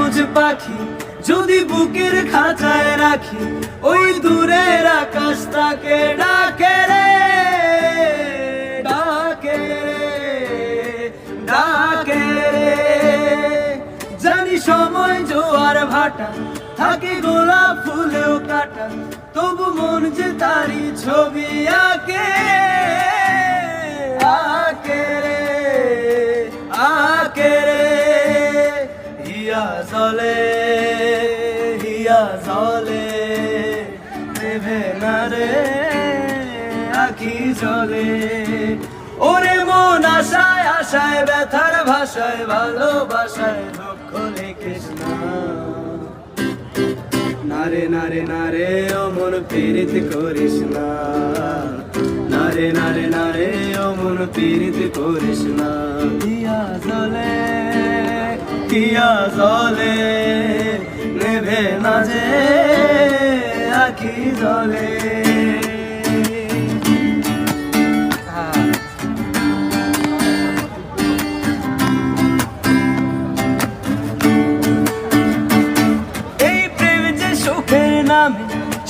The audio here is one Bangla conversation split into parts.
সবুজ পাখি যদি বুকের খাঁচায় রাখি, ওই দূরের আকাশ তাকে ডাকে রে, ডাকে রে, ডাকে রে। জানি সময় জোয়ার ভাটা, থাকে গোলাপ ফুলেও কাটা, তবু মন যে তারি ছবি আঁকে, আঁকে রে, আঁকে রে। হিয়া জলে, হিয়া জলে, নেভে না রে আখি জলে। ওরে মন আশায় আশায়, ব্যথার ভাষায়, ভালোবাসায় দুঃখ লিখিস না। নারে নারে নারে ও মন পীড়িত করিস না, নারে নারে নারে ও মন পীড়িত করিস না। হিয়া জলে, হিয়া জলে, নেভে না যে আখি জলে।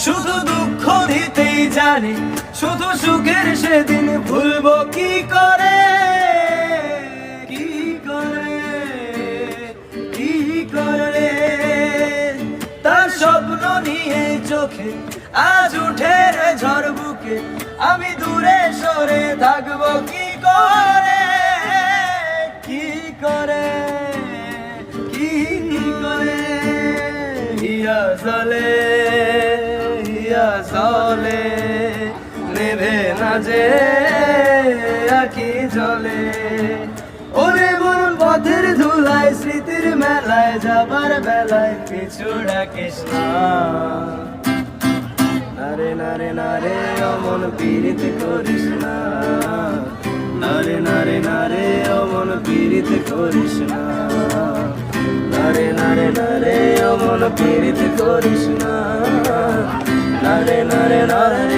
শুধু দুঃখ দিতেই জানে, শুধু সুখের সেদিন ভুলবো কি করে, কি করে, কি করে। তার স্বপ্ন নিয়ে চোখে আজ উঠে রে ঝড় বুকে, আমি দূরে সরে থাকবো কি করে, কি করে, কি করে। হিয়া জলে, হিয়া জলে, নেভে না যে আখি জলে। ওরে মন পথের ধুলায়, স্মৃতির মেলায়, যাবার বেলায় পিছু ডাকিস না। নারে নারে নারে ও মন পীড়িত করিস না, নারে নারে নারে ও মন পীড়িত করিস না, নারে নারে নারে ও মন পীড়িত করিস না, নারে নারে নারে।